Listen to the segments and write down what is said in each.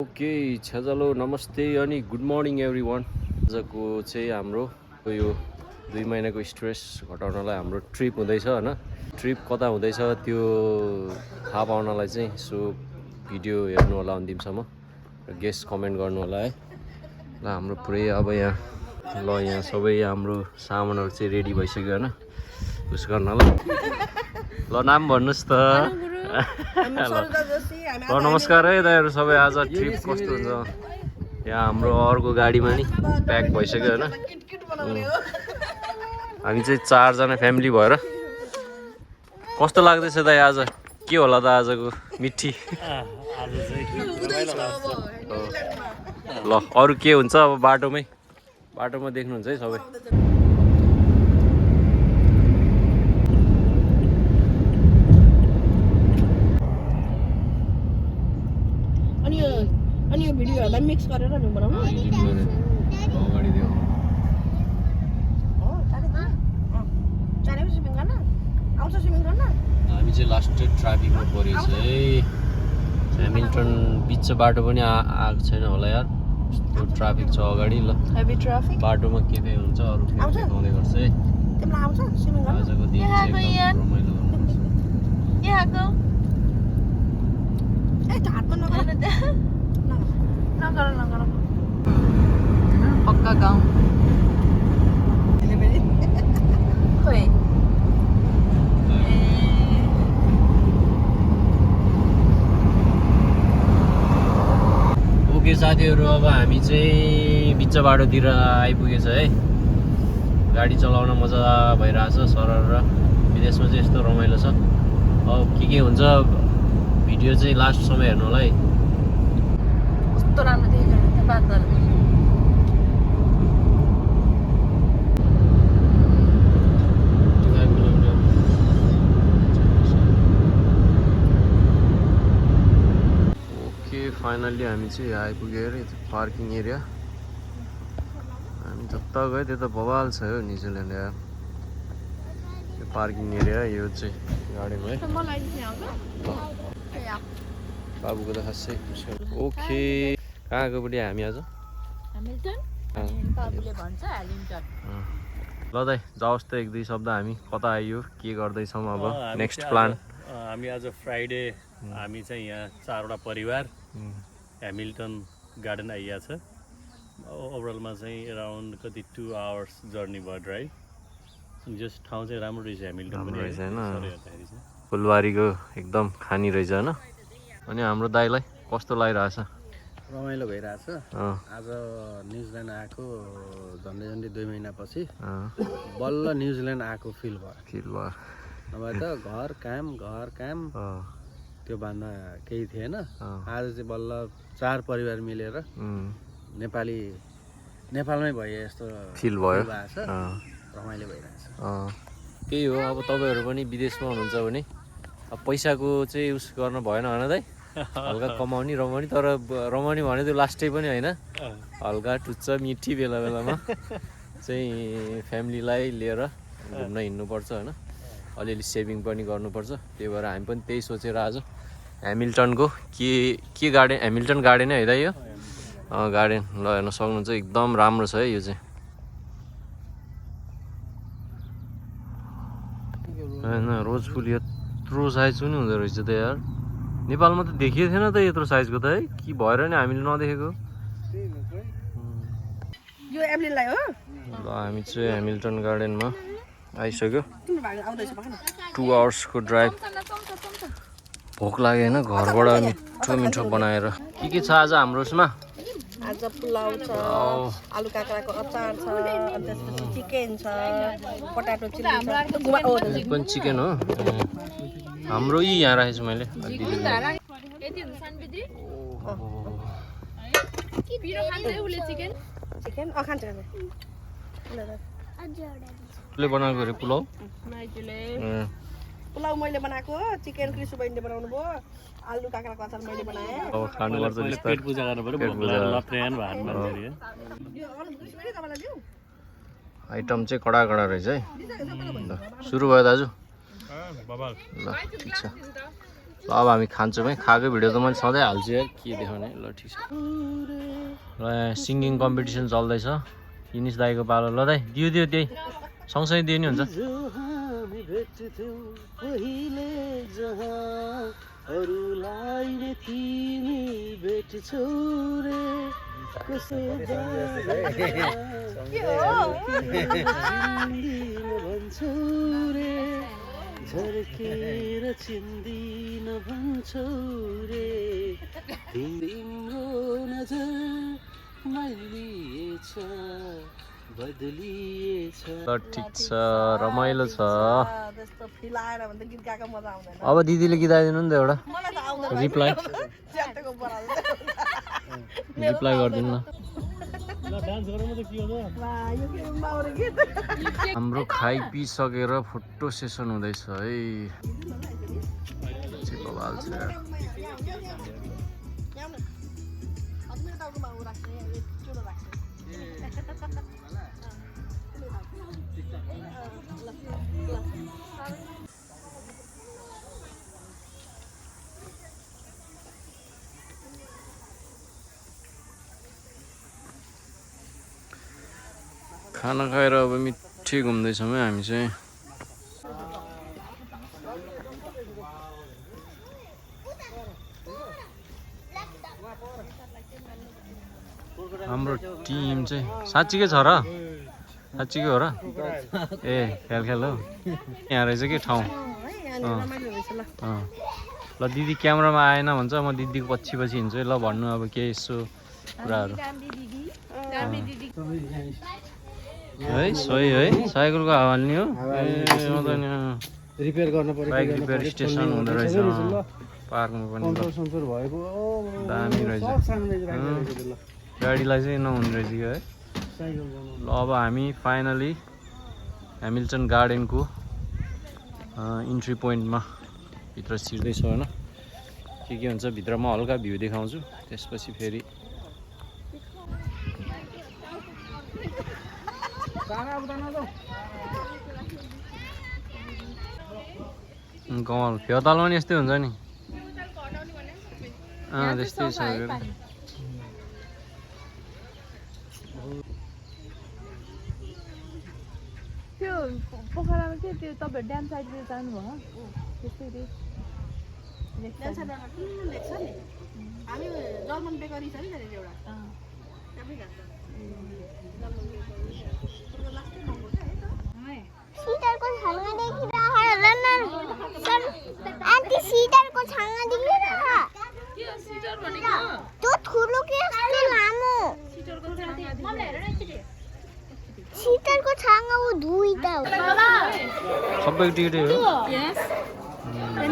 Okay छजलो नमस्ते अनि good morning everyone. आजको चाहिँ हाम्रो यो 2 महिनाको स्ट्रेस घटाउनलाई हाम्रो ट्रिप हुँदैछ हैन। ट्रिप कता हुँदैछ त्यो थाहा पाउनलाई चाहिँ सो भिडियो हेर्नु होला अन्तिमसम्म र गेस कमेन्ट गर्नु होला है। ल हाम्रो पुरै अब यहाँ सबै हाम्रो सामानहरु चाहिँ रेडी भइसक्यो हैन उस गर्नलाई। ल नाम भन्नुस् त। नमस्कार है दाइहरु सबै। आज ट्रिप कस्तो हुन्छ यहाँ हाम्रो अर्को गाडीमा नि प्याक भइसक्यो हैन। हामी चाहिँ 4 जना फ्यामिली भएर कस्तो लाग्दैछ दाइ आज के होला त आजको मिठी आज चाहिँ रमाइलो लाग्छ। ल अरु के हुन्छ अब बाटोमा देख्नुहुन्छ है सबै। अनि यो भिडियोहरुलाई मिक्स गरेर नि बनाउनु अगाडि देऊ हामी चाहिँ लास्ट ट्राफिकमा परेछ है। ह्यामिल्टन बिच बाटो पनि आएको छैन होला यार, त्यो ट्राफिक छ अगाडि। ल हेभी ट्राफिक बाटोमा के हुन्छ अरु के देखाउँदै गर्छ है। तिमीलाई आउँछ स्विमिङ गर्न? आजको दिन चाहिँ एकदम रमाइलो गर्नुपर्छ। यहाँको ए हातमा नगर पक्का गाउँ खोइ ओके साथीहरु अब हामी चाहिँ बिच बाटोतिर आइपुगेछ है। गाडी चलाउन मजा भइरहेछ सरर र विदेशमा चाहिँ यस्तो रमाइलो छ। अब के हुन्छ भिडियो चाहिँ लास्टसम्म हेर्नु होला है। कस्तो राम्रो देखिरहेको थियो बादल। ओके फाइनली हामी चाहिँ आइपुग्यो अरे पार्किङ एरिया। हामी जता गयो त्यता बवाल छ यो न्युजिल्यान्ड यार। यो पार्किङ एरिया यो चाहिँ गाडीमा है। बाबुको त खासै ओके कहाँ गयो बडी हामी आज ह्यामिल्टन बाबुले भन्छ ह्यामिल्टन। ल दाइ जाओस् त 1-2 शब्द हामी कता आइयो के गर्दैछौँ अब नेक्स्ट प्लान। हामी आज फ्राइडे हामी चाहिँ यहाँ 4वटा परिवार ह्यामिल्टन गार्डन आइया छ। ओभरअलमा चाहिँ अराउन्ड कति 2 आवर्स जर्नी भयो ड्राइभ। जस्ट ठाउँ चाहिँ राम्रो रहेछ ह्यामिल्टन पनि रहेछ हैन। हेर्दाखेरि चाहिँ फुलबारीको एकदम खानी रहेछ हैन। अनि हाम्रो दाइलाई कस्तो लागिरहेछ? रमाइलो भइरहेछ। आज न्युजिल्यान्ड आएको झन्डै 2 महिनापछि बल्ल न्युजिल्यान्ड आएको फिल भयो। नभए त घर काम त्यो भन्दा केही थिएन। आज चाहिँ बल्ल 4 परिवार मिलेर नेपालमै भए जस्तो फिल भयो। रमाइलो भइरहेछ। त्यही हो अब तपाईहरु पनि विदेशमा हुनुहुन्छ भने अब पैसाको चाहिँ युज गर्न भएन हैन दाइ। हल्का कमाउने रमाउने, तर रमाउने भने त्यो लास्टै पनि हैन। हल्का टुच्च मिठी बेला बेलामा चाहिँ फ्यामिलीलाई लिएर घुम्न हिँड्नुपर्छ हैन। अलिअलि सेभिङ पनि गर्नुपर्छ। त्यही भएर हामी पनि त्यही सोचेर आज ह्यामिल्टनको के गार्डन, ह्यामिल्टन गार्डन है दाइ यो गार्डन ल हेर्न सक्नुहुन्छ एकदम राम्रो छ है यो चाहिँ हैन। रोज फुल यत्रो साइज पनि हुँदो रहेछ त यार। नेपालमा त देखिएको थिएन त यत्रो साइजको त है। के भएर नि हामीले नदेखेको। यो एप्लिललाई हो। ल हामी चाहिँ ह्यामिल्टन गार्डनमा आइसक्यो। 2 आवर्सको ड्राइभ। भोक लाग्यो हैन घरबाट मिठो बनाएर। के छ आज हाम्रो उसमा? आज पुलाउ छ, आलु काँक्राको अचार छ, अनि त्यसपछि चिकन छ, पटाटो चिल्ली छ। पनि चिकन हो हाम्रो। यहाँ राखेको छु मैले। चिकन खान्छ बनाएको अरे पुलाउ। पुलाउ मैले बनाएको, चिकन क्रिसु बहिनीले बनाउनु भयो, आलु काँक्राको अचार मैले बनाएँ। अब खानुपर्छ पेट पूजा गर्नु पर्यो। आइटम चाहिँ कडा रहेछ है। ल सुरु भयो दाजु। ल ठिक छ। ल अब हामी खान्छौँ है खाएको भिडियो त मैले सधैँ हाल्छु यार के देखाउने ल ठिक छ ल यहाँ सिङ्गिङ कम्पिटिसन चल्दैछ इनिस दाईको पालो ल दाई दियो त्यही सँगसँगै दियो नि हुन्छ झर्केर चिन्दिन भन्छौ रे तिम्रो नजर मैलिएछ बदलिएछ ल ठिक छ रमाइलो छ त्यस्तो फिल आएर भने त गीत गाएको मजा आउँदैन अब दिदीले गीत आइदिनु नि त एउटा मलाई त आउँदैन रिप्लाई च्यातेको बराल रिप्लाई गरिदिनु न वा यो के माउरे गीत हाम्रो खाइ पिसकेर फोटो सेसन हुँदैछ है बवाल छ यार खाना खाएर अब मिठी घुम्दैछौँ है हामी चाहिँ हाम्रो टिम चाहिँ साँच्चीकै छ र साँच्चीकै हो र ए ख्याल ख्याल हो यहाँ रहेछ कि ठाउँ ल दिदी क्यामेरामा आएन भन्छ म दिदीको पछि पछि हिँड्छु है ल भन्नु अब के यसो कुराहरू है सही है साइकलको हावा नि हो रिपेयर गर्न पर्यो बाइक रिपेयर स्टेसन हुँदो रहेछ पार्कमा पनि सन्चोर भएको दामी रहेछ गाडीलाई चाहिँ नहुने रहेछ कि है ल अब हामी फाइनली ह्यामिल्टन गार्डनको इन्ट्री पोइन्टमा भित्र छिर्दैछौँ होइन के हुन्छ भित्रमा हल्का भ्यू देखाउँछु त्यसपछि फेरि कमाल फेवातालमा नि यस्तै हुन्छ नि त्यस्तै छ त्यो पोखरामा के त्यो तपाईहरु ड्याम साइडतिर जानुभयो त्यस्तै रे हामी जर्मन बेकरी छ नि त्यहाँनिर एउटा त्यहाँमै खान्छ सीटरको छाना देखिरह सर आन्टी सीटरको छाना देखिरह के सिटर भनेको त्यो ठुलो के यस्तो लामो सिटरको छाना मलाई हेर न एकचोटी सीटरको छाना उ दुईटा हो सबै टिकटै हो यस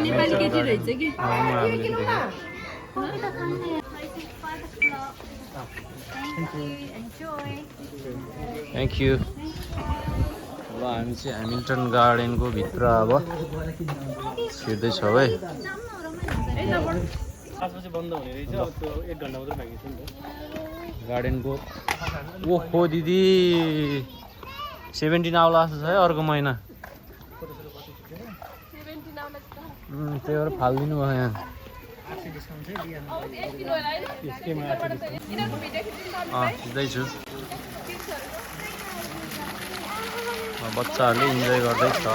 नेपाली केटी रहेछ कि थ्याङ्क यू ल हामी चाहिँ ह्यामिल्टन गार्डनको भित्र अब छिर्दैछौँ है 5 बजे बन्द हुने रहेछ अब त्यो 1 घण्टा मात्रै बाँकी छ नि त गार्डनको ओहो दिदी 17 आउला जस्तो छ है अर्को महिना 17 आउला त्यही भएर फालिदिनु भयो यहाँ सिधैछु बच्चाहरूले इन्जोय गर्दैछ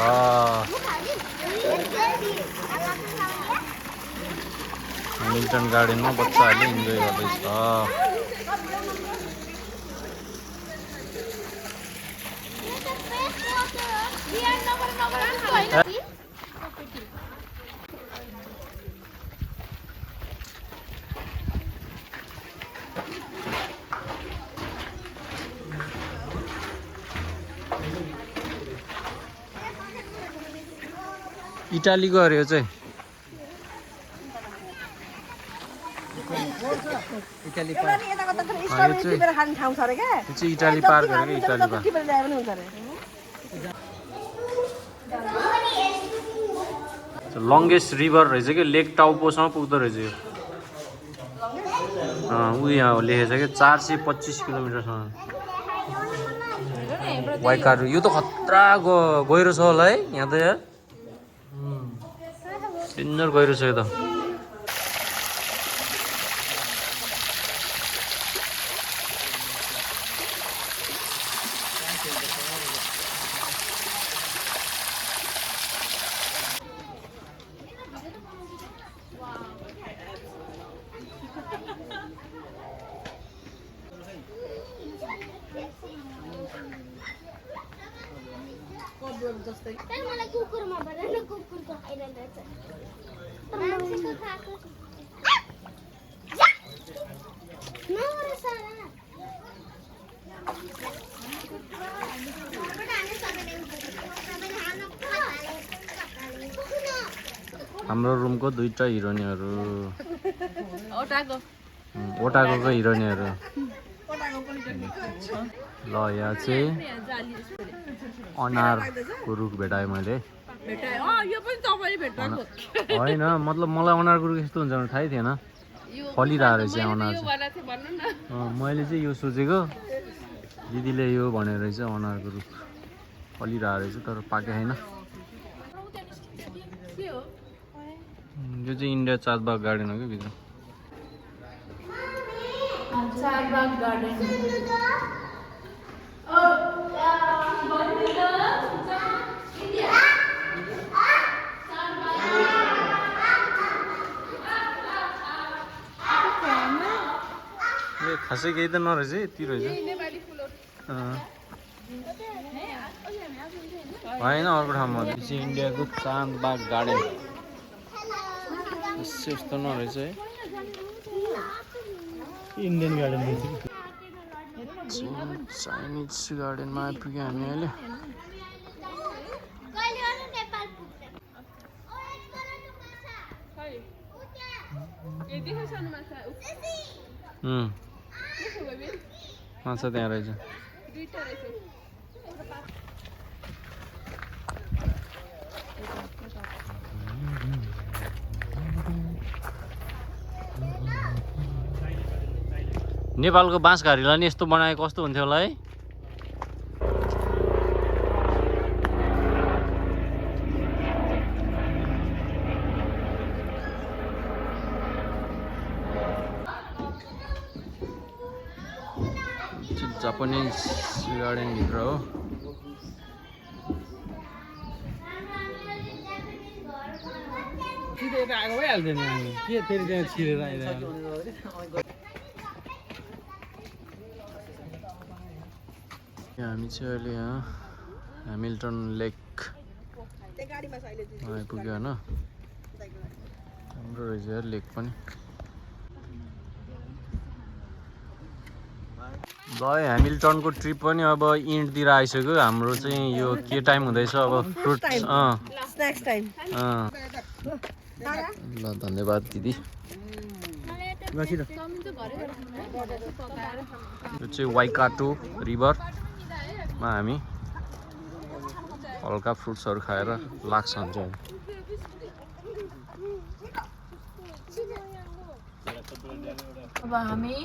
ह्यामिल्टन गार्डनमा बच्चाहरूले इन्जोय गर्दैछ इटालीको अरे यो चाहिँ एउटा नि यताको त स्ट्रबेरी टिपेर खाने ठाउँ छ अरे क्या यो चाहिँ इटाली पार्क अरे कि इटाली पार्क टिपेर ल्याए पनि हुन्छ अरे लङ्गेस्ट रिभर रहेछ कि लेक टाउपोसम्म पुग्दो रहेछ यो ऊ यहाँ लेखेछ कि 425 किलोमिटरसम्म वाइकारू यो त खतरा गहिरो छ होला है यहाँ त यार डेन्जर गहिरो छ यो त मलाई कुकुरमा बनाउन कुकुरको खाइरहन्छ मान्छेको खाएको नगर सारा हाम्रो रुमको दुईटा हिरोइनहरू ओटाको हिरोइनहरू ल यहाँ चाहिँ अनारको रुख भेटाएँ मैले होइन मतलब मलाई अनारको रुख यस्तो हुन्छ भने थाहै थिएन फलिरहेको रहेछ अनार चाहिँ मैले चाहिँ यो सोचेको दिदीले यो भनेर रहेछ अनारको रुख फलिरहेको रहेछ तर पाके छैन यो चाहिँ इन्डिया चारबाग गार्डन हो कि भित्र चारबाग गार्डन खासै केही त नरहेछ यति रहेछ होइन अर्को ठाउँमा यो चाहिँ इन्डियाको चारबाग गार्डन यस्तो नरहेछ है इन्डियन गार्डन चाइनिज गार्डनमा आइपुग्यो हामी अहिले माछा त्यहाँ रहेछ नेपालको बाँसघारीलाई नि यस्तो बनाए कस्तो हुन्थ्यो होला है जापानिज गार्डन भित्र हो छिरेर आएको भइहाल्थ्यो नि के फेरि त्यहाँ छिरेर आइरहेको हामी चाहिँ अहिले यहाँ ह्यामिल्टन लेक आइपुग्यो होइन राम्रो रहेछ यार लेक पनि ल ह्यामिल्टनको ट्रिप पनि अब इन्डतिर आइसक्यो हाम्रो चाहिँ यो के टाइम हुँदैछ अब फ्रुट ल धन्यवाद दिदी यो चाहिँ वाइकाटो रिभरमा हामी हल्का फ्रुट्सहरू खाएर लाग्छ हुन्छ अब हामी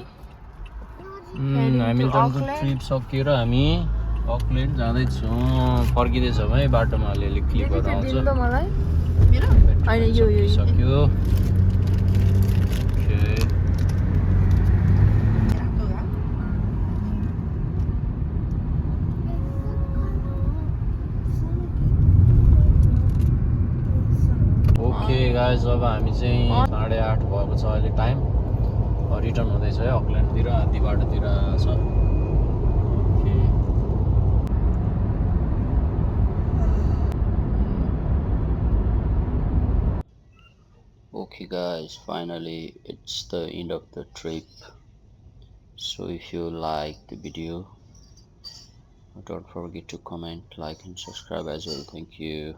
ह्यामिल्टनको ट्रिप सकिएर हामी अकल्यान्ड जाँदैछौँ फर्किँदैछौँ है बाटोमा अलिअलि क्लिपहरू आउँछ सक्यो ओके गाइस अब हामी चाहिँ 8:30 भएको छ अहिले टाइम रिटर्न हुँदैछ है अकल्यान्डतिर आधी बाटोतिर छ Okay guys, finally it's the end of the trip. So if you like the video, don't forget to comment, like and subscribe as well. Thank you.